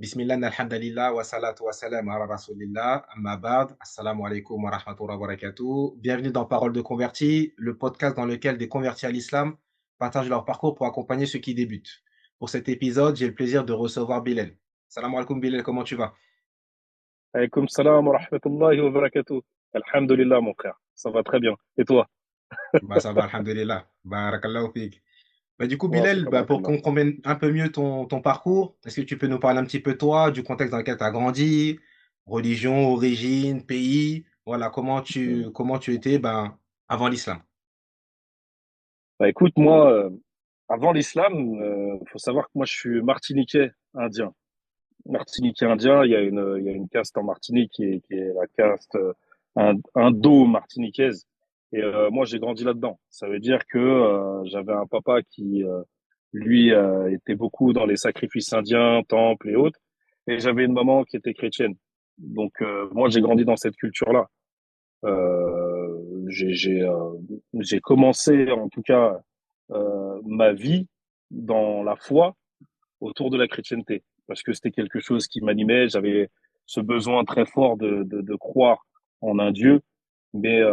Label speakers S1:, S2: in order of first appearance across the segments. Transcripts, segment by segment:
S1: Bismillah, alhamdulillah, wa salatu wa salam ala rasulillah, amma ba'd, assalamu alaikum wa rahmatullahi wa barakatuh. Bienvenue dans Parole de convertis, le podcast dans lequel des convertis à l'islam partagent leur parcours pour accompagner ceux qui débutent. Pour cet épisode, j'ai le plaisir de recevoir Bilal. Salam alaikum Bilal, comment tu vas?
S2: Alaykoum salam wa rahmatullahi wa barakatuh. Alhamdulillah, mon frère. Ça va très bien. Et toi?
S1: Bah ça va, alhamdulillah. Barakallahu fik. Bah, du coup,
S2: Wa
S1: Bilal,
S2: fika
S1: bah, pour
S2: barakallah.
S1: qu'on comprenne un peu mieux ton parcours, est-ce que tu peux nous parler un petit peu de toi, du contexte dans lequel tu as grandi, religion, origine, pays, voilà,
S2: Hmm.
S1: comment tu étais ben, avant l'islam?
S2: Bah, écoute, moi, avant l'islam, faut savoir que moi, je suis martiniquais indien. Martiniquais indien, il y a une caste en Martinique qui est la caste indo-martiniquaise. Et moi, j'ai grandi là-dedans. Ça veut dire que j'avais un papa qui, lui, était beaucoup dans les sacrifices indiens, temples et autres. Et j'avais une maman qui était chrétienne. Donc, moi, j'ai grandi dans cette culture-là. J'ai commencé, en tout cas, ma vie dans la foi autour de la chrétienté, parce que c'était quelque chose qui m'animait. J'avais ce besoin très fort de croire en un Dieu, mais euh,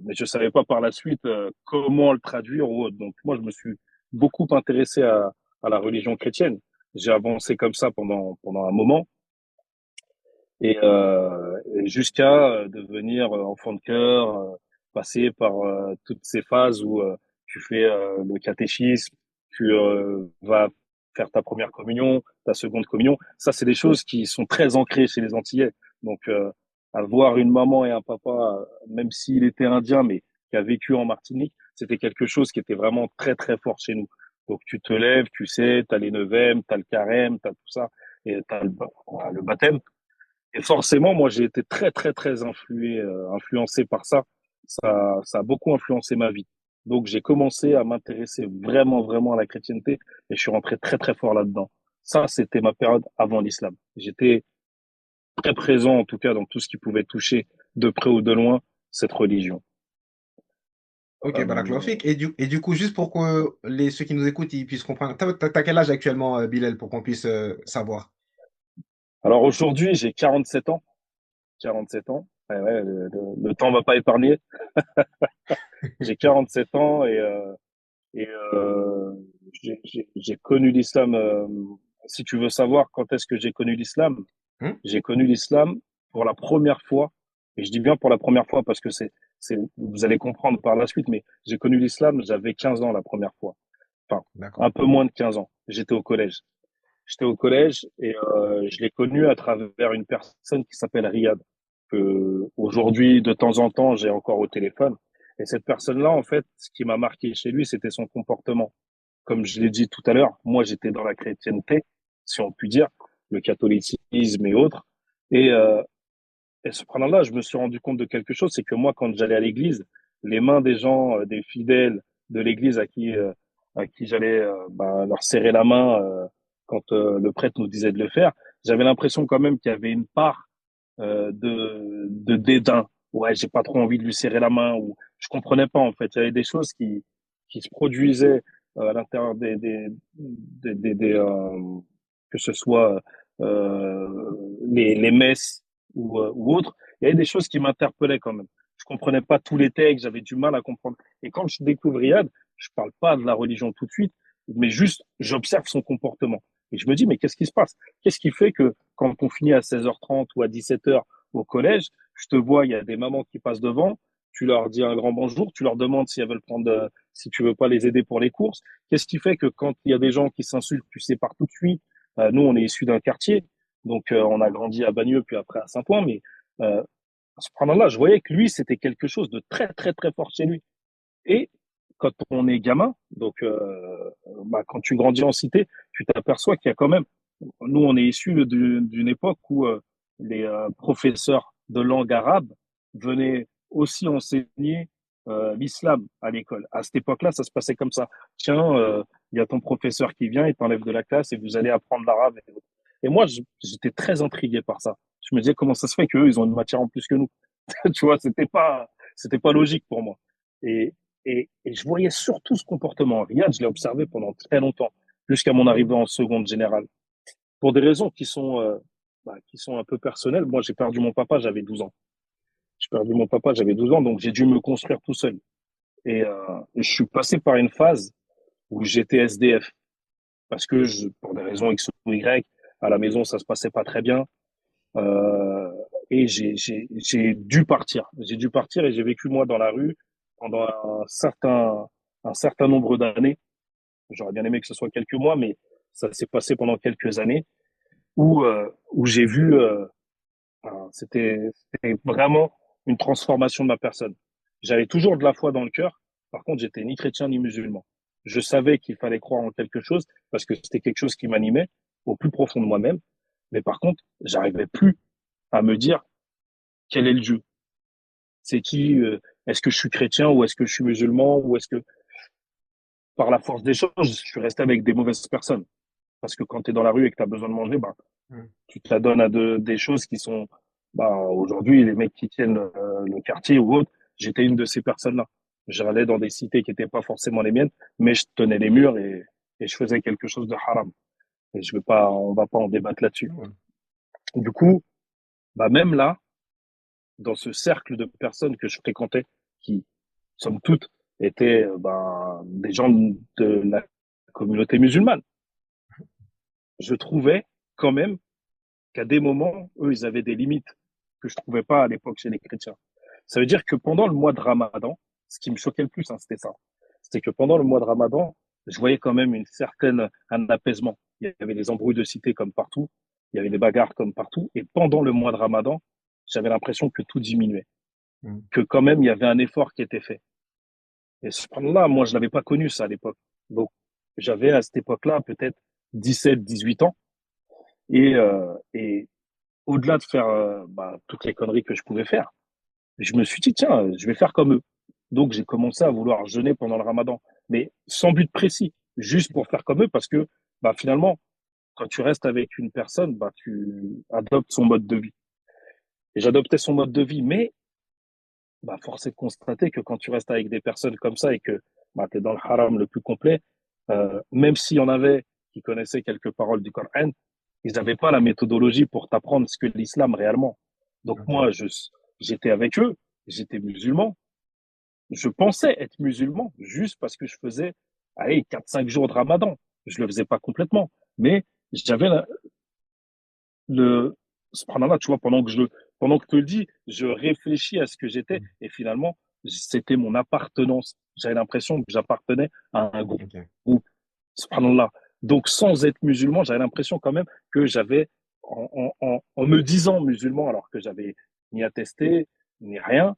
S2: mais je savais pas par la suite comment le traduire ou autre. Donc moi, je me suis beaucoup intéressé à la religion chrétienne. J'ai avancé comme ça pendant un moment et jusqu'à devenir enfant de cœur, passer par toutes ces phases où tu fais le catéchisme, tu vas faire ta première communion, ta seconde communion. Ça, c'est des choses qui sont très ancrées chez les Antillais. Donc, avoir une maman et un papa, même s'il était indien, mais qui a vécu en Martinique, c'était quelque chose qui était vraiment très, très fort chez nous. Donc, tu te lèves, tu sais, tu as les neuvaines, tu as le carême, tu as tout ça, et tu as le baptême. Et forcément, moi, j'ai été très, très, très influencé par ça. Ça a beaucoup influencé ma vie. Donc, j'ai commencé à m'intéresser vraiment, vraiment à la chrétienté et je suis rentré très, très fort là-dedans. Ça, c'était ma période avant l'islam. J'étais très présent, en tout cas, dans tout ce qui pouvait toucher de près ou de loin cette religion.
S1: Ok, barakallahu
S2: Euh,
S1: fik. Et du coup, juste pour que ceux qui nous écoutent ils puissent comprendre, t'as quel âge actuellement, Bilal, pour qu'on puisse savoir?
S2: alors aujourd'hui, j'ai 47 ans. 47 ans. Ouais, ouais, le temps va pas épargner. J'ai 47 ans et j'ai connu l'islam. Si tu veux savoir quand est-ce que j'ai connu l'islam,
S1: Hmm.
S2: j'ai connu l'islam pour la première fois. Et je dis bien pour la première fois parce que vous allez comprendre par la suite, mais j'ai connu l'islam, j'avais 15 ans la première fois. Enfin,
S1: D'accord.
S2: un peu moins de 15 ans. J'étais au collège. J'étais au collège et je l'ai connu à travers une personne qui s'appelle Riyad, que aujourd'hui, de temps en temps, j'ai encore au téléphone. Et cette personne-là, en fait, ce qui m'a marqué chez lui, c'était son comportement. Comme je l'ai dit tout à l'heure, moi, j'étais dans la chrétienté, si on peut dire, le catholicisme et autres. Et, euh, et cependant-là, je me suis rendu compte de quelque chose, c'est que moi, quand j'allais à l'église, les mains des gens, des fidèles de l'église à qui j'allais leur serrer la main quand le prêtre nous disait de le faire, j'avais l'impression quand même qu'il y avait une part de dédain. Ouais, j'ai pas trop envie de lui serrer la main ou je comprenais pas en fait. Il y avait des choses qui se produisaient à l'intérieur que ce soit les messes ou autres. Il y avait des choses qui m'interpellaient quand même. Je comprenais pas tous les textes, j'avais du mal à comprendre. Et quand je découvre Riyad, je parle pas de la religion tout de suite, mais juste j'observe son comportement. Et je me dis, mais qu'est-ce qui se passe? Qu'est-ce qui fait que quand on finit à 16h30 ou à 17h au collège, je te vois, il y a des mamans qui passent devant, tu leur dis un grand bonjour, tu leur demandes si elles veulent si tu veux pas les aider pour les courses. Qu'est-ce qui fait que quand il y a des gens qui s'insultent, tu sépares tout de suite? Nous, on est issus d'un quartier, donc on a grandi à Bagneux, puis après à Saint-Ouen, mais à ce moment-là, je voyais que lui, c'était quelque chose de très, très, très fort chez lui. Et quand on est gamin, donc quand tu grandis en cité, tu t'aperçois qu'il y a quand même, nous on est issus d'une époque où les professeurs de langue arabe venaient aussi enseigner l'islam à l'école. À cette époque-là, ça se passait comme ça. Tiens, il y a ton professeur qui vient, il t'enlève de la classe et vous allez apprendre l'arabe. Et moi, j'étais très intrigué par ça. Je me disais comment ça se fait qu'eux, ils ont une matière en plus que nous. Tu vois, c'était pas logique pour moi. Et, et je voyais surtout ce comportement. Riyad, je l'ai observé pendant très longtemps, jusqu'à mon arrivée en seconde générale. pour des raisons qui sont un peu personnelles. Moi, j'ai perdu mon papa, j'avais 12 ans. J'ai perdu mon papa, j'avais 12 ans, donc j'ai dû me construire tout seul. Et je suis passé par une phase où j'étais SDF parce que pour des raisons X ou Y, à la maison, ça se passait pas très bien. Euh, et j'ai dû partir. J'ai dû partir et j'ai vécu, moi, dans la rue pendant un certain nombre d'années. J'aurais bien aimé que ce soit quelques mois, mais ça s'est passé pendant quelques années où j'ai vu, c'était vraiment une transformation de ma personne. J'avais toujours de la foi dans le cœur. Par contre, j'étais ni chrétien ni musulman. Je savais qu'il fallait croire en quelque chose parce que c'était quelque chose qui m'animait au plus profond de moi-même. Mais par contre, j'arrivais plus à me dire quel est le Dieu. C'est qui, est-ce que je suis chrétien ou est-ce que je suis musulman ou est-ce que par la force des choses, je suis resté avec des mauvaises personnes. Parce que quand tu es dans la rue et que tu as besoin de manger, bah,
S1: Mm.
S2: tu te la donnes à des choses qui sont, bah, aujourd'hui, les mecs qui tiennent le quartier ou autre, j'étais une de ces personnes-là. J'allais dans des cités qui n'étaient pas forcément les miennes, mais je tenais les murs et je faisais quelque chose de haram. Et on va pas en débattre là-dessus.
S1: Ouais.
S2: Du coup, bah, même là, dans ce cercle de personnes que je fréquentais, qui, somme toute, étaient, bah, des gens de la communauté musulmane, je trouvais quand même qu'à des moments, eux, ils avaient des limites que je trouvais pas à l'époque chez les chrétiens. Ça veut dire que pendant le mois de Ramadan, ce qui me choquait le plus, hein, c'était ça. C'était que pendant le mois de Ramadan, je voyais quand même un apaisement. Il y avait des embrouilles de cité comme partout. Il y avait des bagarres comme partout. Et pendant le mois de Ramadan, j'avais l'impression que tout diminuait.
S1: Mm.
S2: Que quand même, il y avait un effort qui était fait. Et subhanallah, moi, je n'avais pas connu ça à l'époque. Donc, j'avais à cette époque-là peut-être 17, 18 ans. Et au-delà de faire bah, toutes les conneries que je pouvais faire, je me suis dit, tiens, je vais faire comme eux. Donc, j'ai commencé à vouloir jeûner pendant le ramadan, mais sans but précis, juste pour faire comme eux, parce que bah, finalement, quand tu restes avec une personne, bah, tu adoptes son mode de vie. Et j'adoptais son mode de vie, mais bah, force est de constater que quand tu restes avec des personnes comme ça et que bah, tu es dans le haram le plus complet, même s'il y en avait qui connaissaient quelques paroles du Coran, ils n'avaient pas la méthodologie pour t'apprendre ce que l'islam réellement. Donc
S1: Ok.
S2: moi, j'étais avec eux, j'étais musulman, je pensais être musulman juste parce que je faisais, allez, 4, 5 jours de ramadan. Je le faisais pas complètement, mais j'avais le, subhanallah, tu vois, pendant que tu le dis, je réfléchis à ce que j'étais
S1: Mm.
S2: et finalement, c'était mon appartenance. J'avais l'impression que j'appartenais à un groupe.
S1: Ok.
S2: Subhanallah. Donc, sans être musulman, j'avais l'impression quand même que j'avais, en me disant musulman, alors que j'avais ni attesté, ni rien,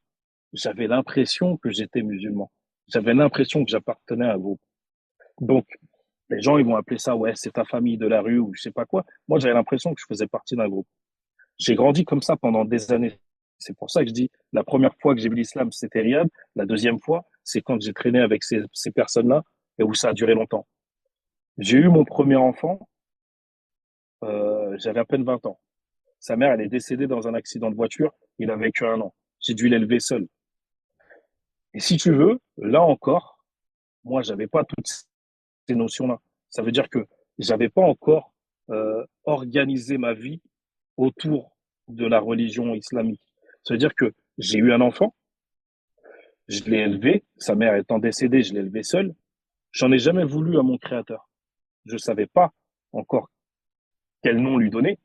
S2: j'avais l'impression que j'étais musulman. J'avais l'impression que j'appartenais à un groupe. Donc, les gens, ils vont appeler ça, ouais, c'est ta famille de la rue ou je sais pas quoi. Moi, j'avais l'impression que je faisais partie d'un groupe. J'ai grandi comme ça pendant des années. C'est pour ça que je dis, la première fois que j'ai vu l'islam, c'était Riyad. La deuxième fois, c'est quand j'ai traîné avec ces personnes-là et où ça a duré longtemps. J'ai eu mon premier enfant, j'avais à peine 20 ans. Sa mère, elle est décédée dans un accident de voiture. Il a vécu 1 an. J'ai dû l'élever seul. Et si tu veux, là encore, moi, j'avais pas toutes ces notions-là. Ça veut dire que j'avais pas encore organisé ma vie autour de la religion islamique. Ça veut dire que j'ai eu un enfant, je l'ai élevé, sa mère étant décédée, je l'ai élevé seul. J'en ai jamais voulu à mon créateur. Je savais pas encore quel nom lui donner,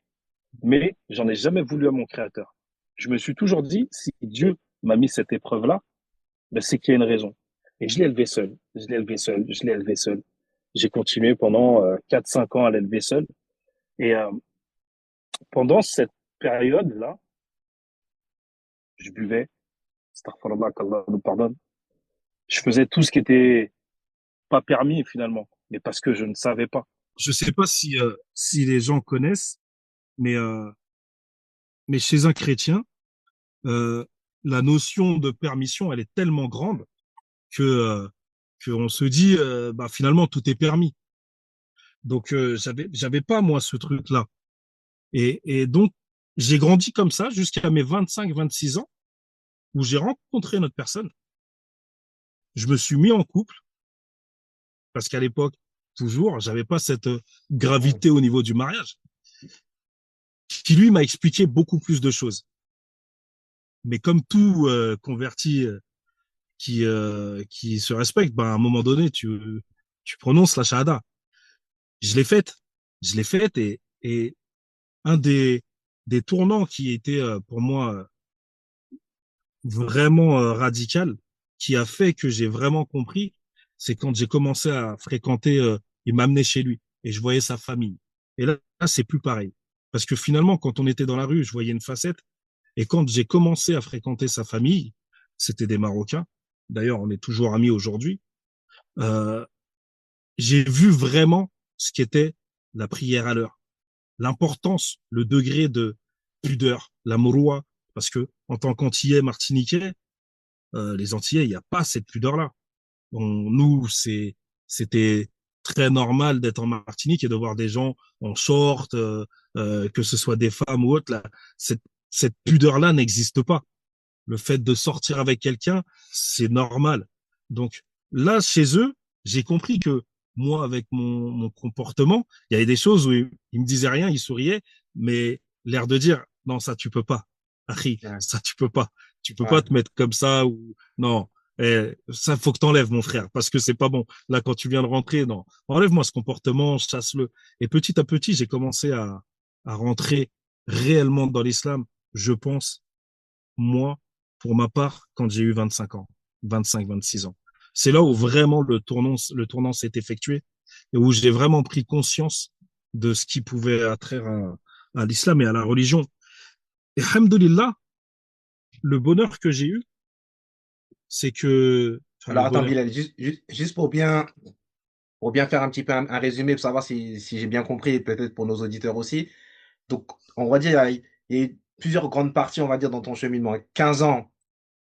S2: mais j'en ai jamais voulu à mon créateur. Je me suis toujours dit, si Dieu m'a mis cette épreuve-là, ben c'est qu'il y a une raison. Et je l'ai élevé seul, je l'ai élevé seul, je l'ai élevé seul. J'ai continué pendant 4, 5 ans à l'élever seul. Et pendant cette période-là, je buvais, astaghfirullah, qu'Allah nous pardonne. Je faisais tout ce qui était pas permis finalement, mais parce que je ne savais pas.
S3: Je sais pas si les gens connaissent, mais, euh, mais chez un chrétien, euh, la notion de permission, elle est tellement grande que, qu'on se dit, bah, finalement, tout est permis. Donc, j'avais pas, moi, ce truc-là. Et donc, j'ai grandi comme ça jusqu'à mes 25, 26 ans, où j'ai rencontré notre personne. Je me suis mis en couple, parce qu'à l'époque, toujours, j'avais pas cette
S1: Ouais.
S3: gravité au niveau du mariage. qui lui m'a expliqué beaucoup plus de choses. Mais comme tout converti qui se respecte, ben, à un moment donné, tu prononces la shahada. Je l'ai faite. Je l'ai faite et un des tournants qui était pour moi vraiment radical, qui a fait que j'ai vraiment compris, c'est quand j'ai commencé à fréquenter, il m'amenait chez lui et je voyais sa famille. Et là c'est plus pareil. Parce que finalement, quand on était dans la rue, je voyais une facette. Et quand j'ai commencé à fréquenter sa famille, c'était des Marocains. D'ailleurs, on est toujours amis aujourd'hui. Euh, j'ai vu vraiment ce qu'était la prière à l'heure, l'importance, le degré de pudeur, la moroua, parce que en tant qu'Antillais martiniquais, les Antillais, il n'y a pas cette pudeur-là. Nous, c'était très normal d'être en Martinique et de voir des gens en short, que ce soit des femmes ou autres. Là, cette pudeur-là n'existe pas. Le fait de sortir avec quelqu'un, c'est normal. Donc là, chez eux, j'ai compris que moi, avec mon comportement, il y avait des choses où ils me disaient rien, ils souriaient, mais l'air de dire, non, ça, tu peux pas. Harry,
S1: Ouais.
S3: ça, tu peux pas. Tu peux pas
S1: Ouais.
S3: te mettre comme ça ou, non. Ça, faut que t'enlèves, mon frère, parce que c'est pas bon. Là, quand tu viens de rentrer, non. Enlève-moi ce comportement, chasse-le. Et petit à petit, j'ai commencé à rentrer réellement dans l'islam, je pense, moi, pour ma part, quand j'ai eu 25 ans, 25, 26 ans. C'est là où vraiment le tournant s'est effectué et où j'ai vraiment pris conscience de ce qui pouvait attraire à l'islam et à la religion. Et alhamdoulilah, le bonheur que j'ai eu, c'est que, enfin, le
S1: Alors, attends,
S3: bonheur,
S1: Bilal, juste pour bien faire un petit peu un résumé, pour savoir si j'ai bien compris, et peut-être pour nos auditeurs aussi. Donc, on va dire, il y a eu plusieurs grandes parties, on va dire, dans ton cheminement. 15 ans,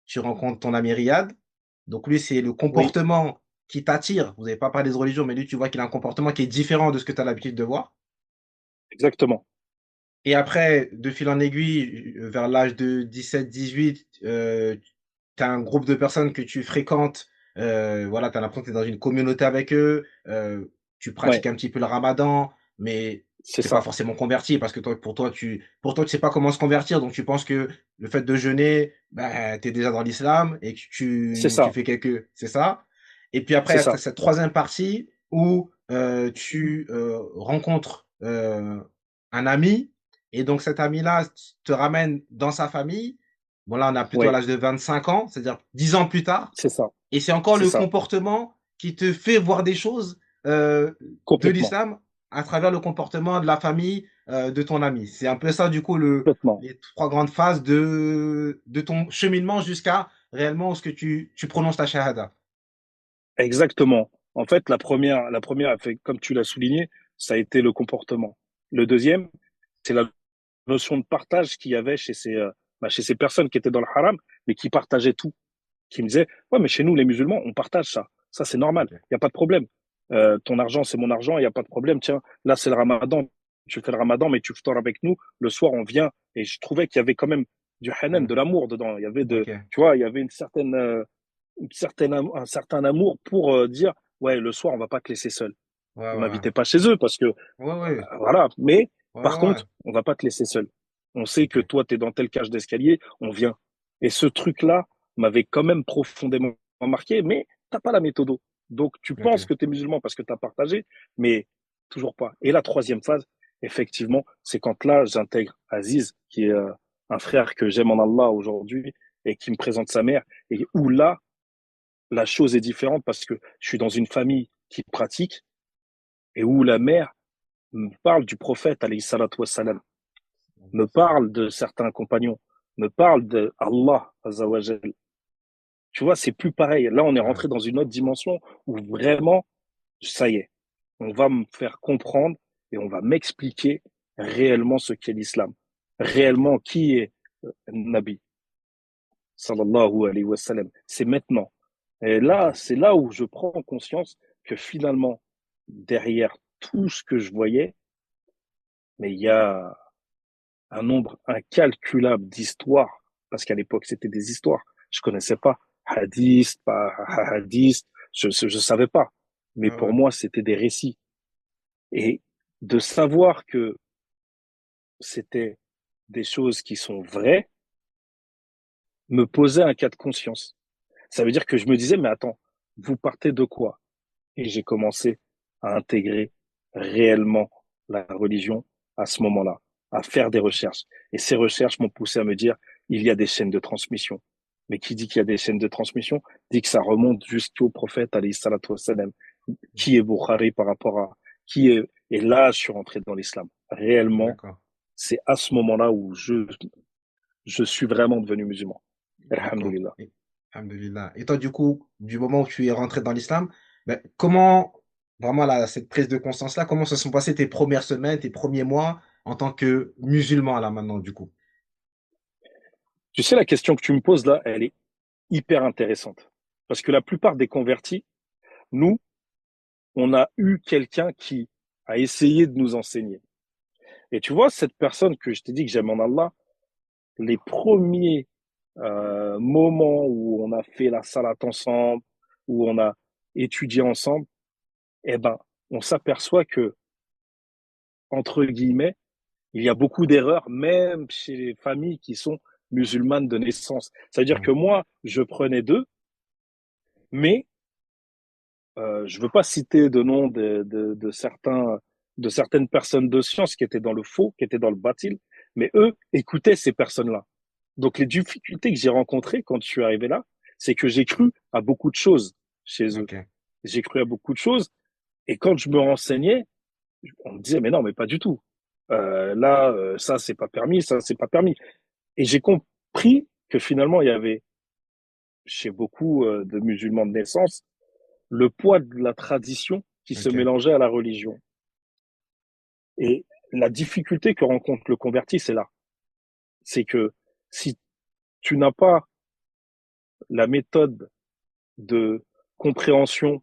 S1: tu rencontres ton ami Riyad. Donc, lui, c'est le
S2: Oui,
S1: comportement qui t'attire. Vous n'avez pas parlé de religion, mais lui, tu vois qu'il a un comportement qui est différent de ce que tu as l'habitude de voir.
S2: exactement.
S1: Et après, de fil en aiguille, vers l'âge de 17-18, tu as un groupe de personnes que tu fréquentes. Voilà, tu as l'impression que tu es dans une communauté avec eux. Tu
S2: Ouais,
S1: pratiques un petit peu le ramadan, mais
S2: c'est
S1: tu pas
S2: ça.
S1: forcément converti parce que toi, pour toi, tu sais pas comment se convertir. Donc, tu penses que le fait de jeûner, ben, tu es déjà dans l'islam et que
S2: C'est
S1: tu
S2: ça.
S1: fais quelques. C'est ça. Et puis après,
S2: C'est
S1: il y a
S2: ça.
S1: cette troisième partie où tu rencontres un ami et donc cet ami-là te ramène dans sa famille. Bon, là, on a plutôt à
S2: Ouais,
S1: l'âge de 25 ans, c'est-à-dire 10 ans plus tard.
S2: c'est ça.
S1: Et c'est encore
S2: C'est
S1: le
S2: ça.
S1: comportement qui te fait voir des choses de
S2: Complètement.
S1: l'islam à travers le comportement de la famille de ton ami. C'est un peu ça, du coup,
S2: Complètement.
S1: les trois grandes phases de ton cheminement jusqu'à réellement ce que tu prononces ta shahada.
S2: Exactement. En fait, la première, comme tu l'as souligné, ça a été le comportement. Le deuxième, c'est la notion de partage qu'il y avait chez ces personnes qui étaient dans le haram, mais qui partageaient tout. Qui me disaient, ouais, mais chez nous, les musulmans, on partage ça. Ça, c'est normal.
S1: Ok.
S2: Il n'y a pas de problème. Ton argent, c'est mon argent, il n'y a pas de problème. Tiens, là, c'est le ramadan. Tu fais le ramadan, mais tuftores avec nous. Le soir, on vient. Et je trouvais qu'il y avait quand même du hanan,
S1: Hmm.
S2: de l'amour dedans. Il y avait
S1: Ok.
S2: tu vois, il y avait un certain amour pour dire, ouais, le soir, on va pas te laisser seul.
S1: Ouais,
S2: On
S1: ouais,
S2: m'invitait pas chez eux parce que,
S1: ouais. Ouais, ouais.
S2: voilà. Mais
S1: Ouais,
S2: par
S1: ouais, ouais.
S2: contre, on va pas te laisser seul. On sait
S1: Ok.
S2: que toi, tu es dans telle cage d'escalier, on vient. Et ce truc-là m'avait quand même profondément marqué, mais t'as pas la méthode. Donc, tu penses
S1: Ok.
S2: que tu es musulman parce que tu as partagé, mais toujours pas. Et la troisième phase, effectivement, c'est quand là, j'intègre Aziz, qui est un frère que j'aime en Allah aujourd'hui et qui me présente sa mère, et où là, la chose est différente parce que je suis dans une famille qui pratique et où la mère me parle du prophète, alayhi salatu wassalam, me parle de certains compagnons, me parle de Allah, azawajal. Tu vois, c'est plus pareil. Là, on est
S1: Ouais.
S2: rentré dans une autre dimension où vraiment, ça y est, on va me faire comprendre et on va m'expliquer réellement ce qu'est l'islam,
S1: Ok.
S2: réellement qui est Nabi, sallallahu alayhi wa sallam. C'est maintenant. Et
S1: Ok.
S2: là, c'est là où je prends conscience que finalement, derrière tout ce que je voyais, mais il y a un nombre incalculable d'histoires, parce qu'à l'époque, c'était des histoires. Je connaissais pas hadith, pas hadith, je savais pas. Mais
S1: Ouais,
S2: pour
S1: ouais.
S2: moi, c'était des récits. Et de savoir que c'était des choses qui sont vraies, me posait un cas de conscience. Ça veut dire que je me disais, mais attends, vous partez de quoi? Et j'ai commencé à intégrer réellement la religion à ce moment-là, à faire des recherches. Et ces recherches m'ont poussé à me dire, il y a des chaînes de transmission. Mais qui dit qu'il y a des chaînes de transmission, dit que ça remonte jusqu'au prophète, alayhi salatu wassalam. Qui est Bukhari par rapport à, qui est, et là, je suis rentré dans l'islam. Réellement,
S1: D'accord.
S2: c'est à ce moment-là où je suis vraiment devenu musulman.
S1: D'accord.
S2: Alhamdulillah.
S1: Alhamdulillah. Et toi, du coup, du moment où tu es rentré dans l'islam, ben, comment, vraiment, là, cette prise de conscience-là, comment se sont passées tes premières semaines, tes premiers mois en tant que musulman, là, maintenant, du coup?
S2: Tu sais, la question que tu me poses là, elle est hyper intéressante. Parce que la plupart des convertis, nous, on a eu quelqu'un qui a essayé de nous enseigner. Et tu vois, cette personne que je t'ai dit que j'aime en Allah, les premiers moments où on a fait la salat ensemble, où on a étudié ensemble, eh ben, on s'aperçoit que, entre guillemets, il y a beaucoup d'erreurs, même chez les familles qui sont musulmanes de naissance. C'est-à-dire
S1: Ouais.
S2: que moi, je prenais d'eux, mais je veux pas citer de nom de certaines personnes de science qui étaient dans le faux, qui étaient dans le batil, mais eux écoutaient ces personnes-là. Donc les difficultés que j'ai rencontrées quand je suis arrivé là, c'est que j'ai cru à beaucoup de choses chez eux.
S1: Ok.
S2: J'ai cru à beaucoup de choses, et quand je me renseignais, on me disait mais non, mais pas du tout. Ça c'est pas permis, ça c'est pas permis. Et j'ai compris que finalement il y avait chez beaucoup de musulmans de naissance le poids de la tradition qui se
S1: Ok.
S2: mélangeait à la religion. Et la difficulté que rencontre le converti, c'est là. C'est que si tu n'as pas la méthode de compréhension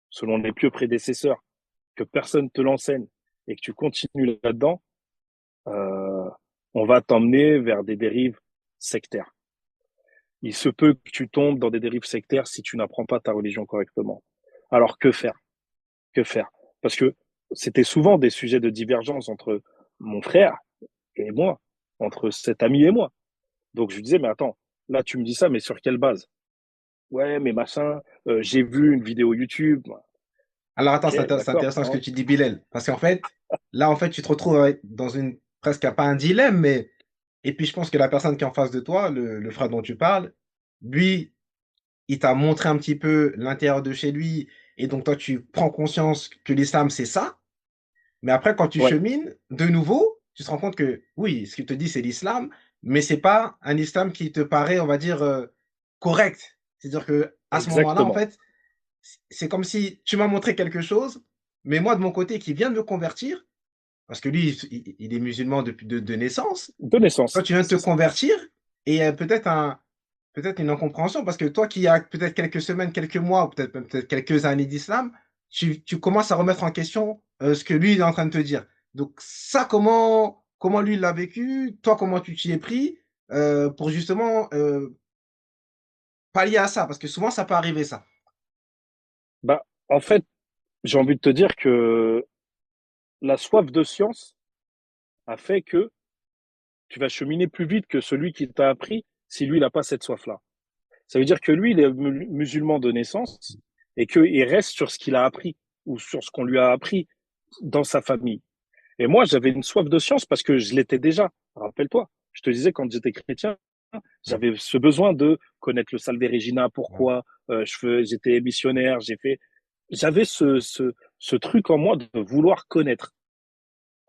S2: selon les pieux prédécesseurs, que personne te l'enseigne et que tu continues là-dedans, euh, on va t'emmener vers des dérives sectaires. Il se peut que tu tombes dans des dérives sectaires si tu n'apprends pas ta religion correctement. Alors que faire? Que faire? Parce que c'était souvent des sujets de divergence entre mon frère et moi, entre cet ami et moi. Donc je lui disais, mais attends, là tu me dis ça, mais sur quelle base? Ouais, mais machin, j'ai vu une vidéo YouTube.
S1: Alors, attends,
S2: Ok,
S1: c'est
S2: d'accord.
S1: intéressant ce que tu dis, Bilal. Parce qu'en fait, là, en fait, tu te retrouves dans une, presque pas un dilemme, mais, et puis je pense que la personne qui est en face de toi, le frère dont tu parles, lui, il t'a montré un petit peu l'intérieur de chez lui, et donc toi, tu prends conscience que l'islam, c'est ça. Mais après, quand tu
S2: Ouais,
S1: chemines, de nouveau, tu te rends compte que oui, ce qu'il te dit, c'est l'islam, mais c'est pas un islam qui te paraît, on va dire, correct. C'est-à-dire que à ce moment-là, en
S2: exactement.
S1: fait, c'est comme si tu m'as montré quelque chose, mais moi, de mon côté, qui vient de me convertir, parce que lui, il est musulman depuis de naissance,
S2: De
S1: toi,
S2: naissance,
S1: tu viens de te
S2: c'est ça.
S1: convertir et peut-être une incompréhension, parce que toi qui as peut-être quelques semaines, quelques mois, ou peut-être quelques années d'islam, tu commences à remettre en question ce que lui il est en train de te dire. Donc ça, comment lui il l'a vécu, toi comment tu t'y es pris pour justement pallier à ça, parce que souvent ça peut arriver ça.
S2: Bah, en fait, j'ai envie de te dire que la soif de science a fait que tu vas cheminer plus vite que celui qui t'a appris si lui, il n'a pas cette soif-là. Ça veut dire que lui, il est musulman de naissance et qu'il reste sur ce qu'il a appris ou sur ce qu'on lui a appris dans sa famille. Et moi, j'avais une soif de science parce que je l'étais déjà. Rappelle-toi, je te disais quand j'étais chrétien,
S1: Ouais,
S2: j'avais ce besoin de connaître le Salve Regina,
S1: ouais,
S2: pourquoi j'étais missionnaire, j'avais ce truc en moi de vouloir connaître,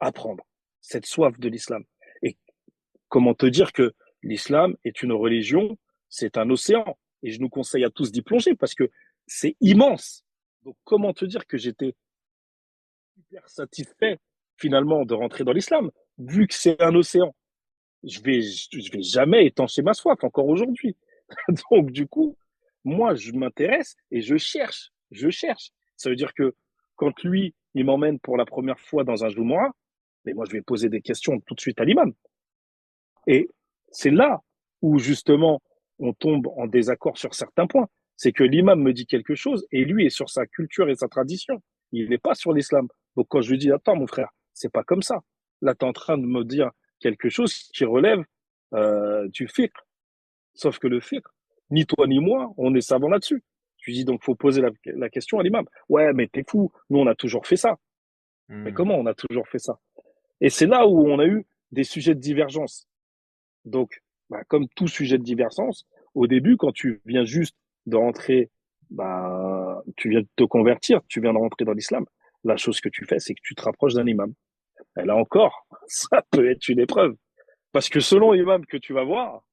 S2: apprendre, cette soif de l'islam. Et comment te dire que l'islam est une religion, c'est un océan. Et je nous conseille à tous d'y plonger parce que c'est immense. Donc comment te dire que j'étais hyper satisfait finalement de rentrer dans l'islam, vu que c'est un océan. Je vais jamais étancher ma soif encore aujourd'hui. Donc du coup, moi je m'intéresse et je cherche. Ça veut dire que quand lui il m'emmène pour la première fois dans un Jumu'ah, mais moi je vais poser des questions tout de suite à l'imam. Et c'est là où justement on tombe en désaccord sur certains points. C'est que l'imam me dit quelque chose et lui est sur sa culture et sa tradition. Il n'est pas sur l'islam. Donc quand je lui dis, attends mon frère, c'est pas comme ça. Là, tu es en train de me dire quelque chose qui relève du fiqh. Sauf que le fiqh, ni toi ni moi, on est savant là-dessus. Je lui dis donc, faut poser la question à l'imam. Ouais, mais t'es fou. Nous, on a toujours fait ça. Mais
S1: Hmm.
S2: comment on a toujours fait ça? Et c'est là où on a eu des sujets de divergence. Donc, bah, comme tout sujet de divergence, au début, quand tu viens juste de rentrer, bah, tu viens de te convertir, tu viens de rentrer dans l'islam, la chose que tu fais, c'est que tu te rapproches d'un imam. Et là encore, ça peut être une épreuve. Parce que selon l'imam que tu vas voir,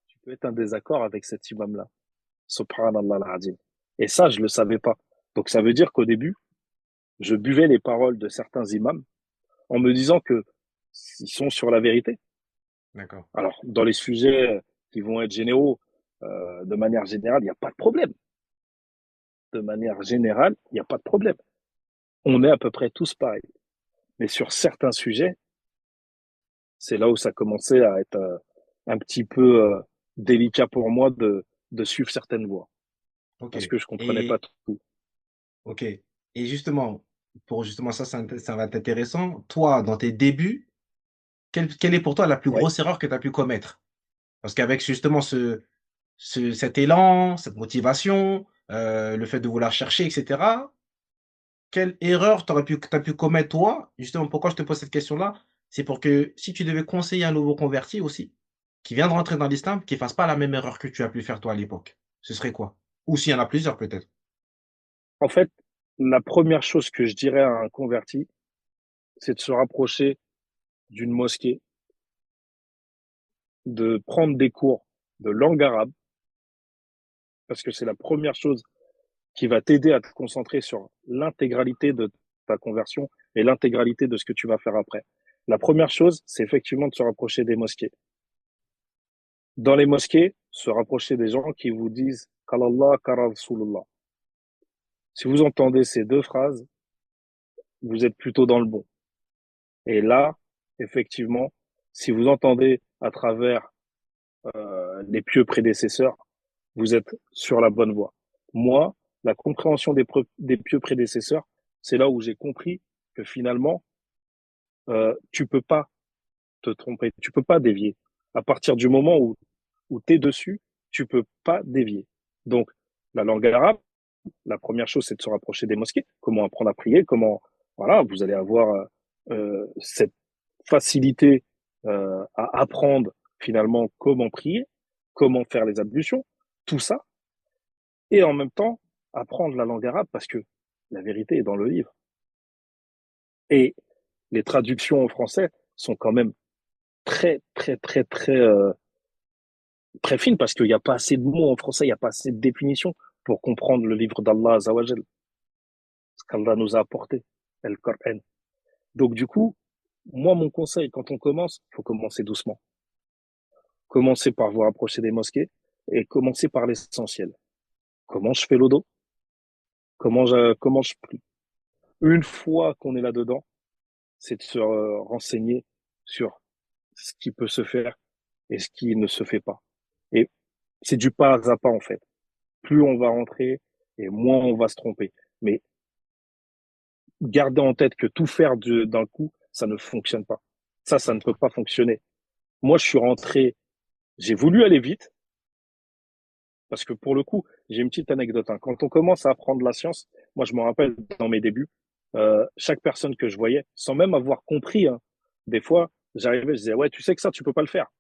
S2: tu peux être en désaccord avec cet imam-là. Subhanallah al-Azim. Et ça, je le savais pas. Donc ça veut dire qu'au début, je buvais les paroles de certains imams en me disant que ils sont sur la vérité.
S1: D'accord.
S2: Alors, dans les sujets qui vont être généraux, de manière générale, il n'y a pas de problème. De manière générale, il n'y a pas de problème. On est à peu près tous pareils. Mais sur certains sujets, c'est là où ça commençait à être un petit peu délicat pour moi de suivre certaines voies.
S1: Ok.
S2: Parce que je comprenais pas
S1: Et
S2: tout.
S1: ok. Et justement, pour justement ça, ça va être intéressant. Toi, dans tes débuts, quelle est pour toi la plus
S2: Ouais.
S1: grosse erreur que tu as pu commettre? Parce qu'avec justement cet élan, cette motivation, le fait de vouloir chercher, etc., quelle erreur tu as pu commettre toi? Justement, pourquoi je te pose cette question-là? C'est pour que si tu devais conseiller un nouveau converti aussi, qui vient de rentrer dans l'islam, qu'il fasse pas la même erreur que tu as pu faire toi à l'époque. Ce serait quoi? Ou s'il y en a plusieurs peut-être.
S2: En fait, la première chose que je dirais à un converti, c'est de se rapprocher d'une mosquée, de prendre des cours de langue arabe, parce que c'est la première chose qui va t'aider à te concentrer sur l'intégralité de ta conversion et l'intégralité de ce que tu vas faire après. La première chose, c'est effectivement de se rapprocher des mosquées. Dans les mosquées, se rapprocher des gens qui vous disent Kalallah, Kara Rasulullah. Si vous entendez ces deux phrases, vous êtes plutôt dans le bon. Et là, effectivement, si vous entendez à travers les pieux prédécesseurs, vous êtes sur la bonne voie. Moi, la compréhension des pieux prédécesseurs, c'est là où j'ai compris que finalement, tu peux pas te tromper, tu peux pas dévier. À partir du moment où tu es dessus, tu peux pas dévier. Donc, la langue arabe, la première chose, c'est de se rapprocher des mosquées. Comment apprendre à prier, comment, voilà, vous allez avoir cette facilité à apprendre finalement comment prier, comment faire les ablutions, tout ça, et en même temps apprendre la langue arabe parce que la vérité est dans le livre. Et les traductions en français sont quand même très fines parce qu'il n'y a pas assez de mots en français, il n'y a pas assez de définitions pour comprendre le livre d'Allah Azawajal, ce qu'Allah nous a apporté, le Coran. Donc du coup, moi, mon conseil, quand on commence, il faut commencer doucement. Commencer par vous rapprocher des mosquées et commencer par l'essentiel. Comment je fais l'odo? Comment je prie? Une fois qu'on est là-dedans, c'est de se renseigner sur ce qui peut se faire et ce qui ne se fait pas. Et c'est du pas à pas, en fait. Plus on va rentrer et moins on va se tromper. Mais gardez en tête que tout faire d'un coup, ça ne fonctionne pas. Ça ne peut
S1: D'accord.
S2: pas fonctionner. Moi, je suis rentré, j'ai voulu aller vite, parce que pour le coup, j'ai une petite anecdote, hein. Quand on commence à apprendre la science, moi je me rappelle dans mes débuts, chaque personne que je voyais, sans même avoir compris, hein, des fois, j'arrivais, je disais, ouais, tu sais que ça, tu peux pas le faire.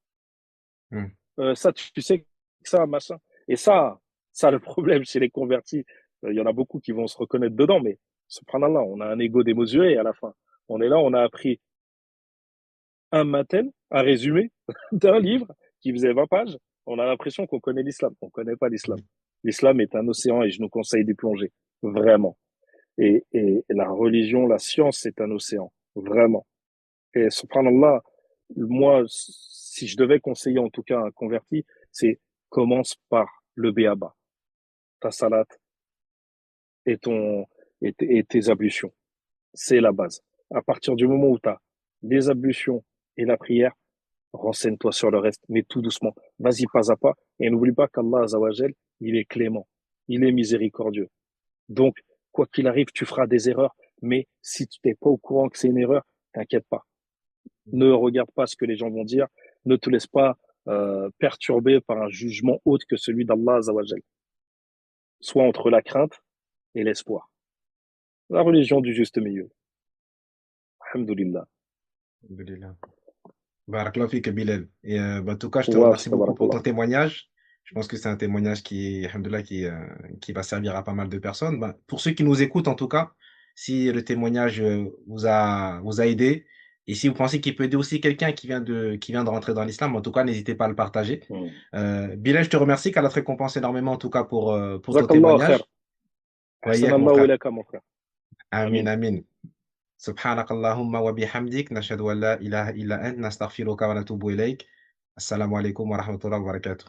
S1: Hmm.
S2: Ça, tu sais que ça, machin. Et ça, le problème chez les convertis, il y en a beaucoup qui vont se reconnaître dedans, mais subhanallah, on a un ego démesuré à la fin. On est là, on a appris un matin, un résumé d'un livre qui faisait 20 pages. On a l'impression qu'on connaît l'islam. On ne connaît pas l'islam. L'islam est un océan et je nous conseille d'y plonger. Vraiment. Et la religion, la science, c'est un océan. Vraiment. Et subhanallah, moi, si je devais conseiller en tout cas un converti, c'est commence par le béaba, ta salat et et tes ablutions. C'est la base. À partir du moment où tu as les ablutions et la prière, renseigne-toi sur le reste, mais tout doucement. Vas-y pas à pas. Et n'oublie pas qu'Allah Azawajal, il est clément. Il est miséricordieux. Donc, quoi qu'il arrive, tu feras des erreurs. Mais si tu n'es pas au courant que c'est une erreur, t'inquiète pas. Ne regarde pas ce que les gens vont dire. Ne te laisse pas perturber par un jugement autre que celui d'Allah Azawajal. Soit entre la crainte et l'espoir. La religion du juste milieu. Alhamdulillah.
S1: Alhamdulillah. Barakallahu fik, Bilal. Et bah, en tout cas, je te
S2: Wa
S1: remercie
S2: fik,
S1: beaucoup pour
S2: barakallah.
S1: ton témoignage. Je pense que c'est un témoignage qui, alhamdoulilah, qui va servir à pas mal de personnes. Bah, pour ceux qui nous écoutent, en tout cas, si le témoignage vous a aidé, et si vous pensez qu'il peut aider aussi quelqu'un qui vient de rentrer dans l'islam, en tout cas, n'hésitez pas à le partager.
S2: Hmm.
S1: Bilal, je te remercie, qu'Allah te récompense énormément, en tout cas, pour ton
S2: Jazakallah khair.
S1: témoignage.
S2: Ahsan
S1: Voyez, mon
S2: Allah wa
S1: frère.
S2: ilaka, mon frère.
S1: Amin,
S2: Amin.
S1: amin. سبحانك اللهم وبحمدك نشهد أن لا إله إلا أنت نستغفرك ونتوب إليك السلام عليكم ورحمة الله وبركاته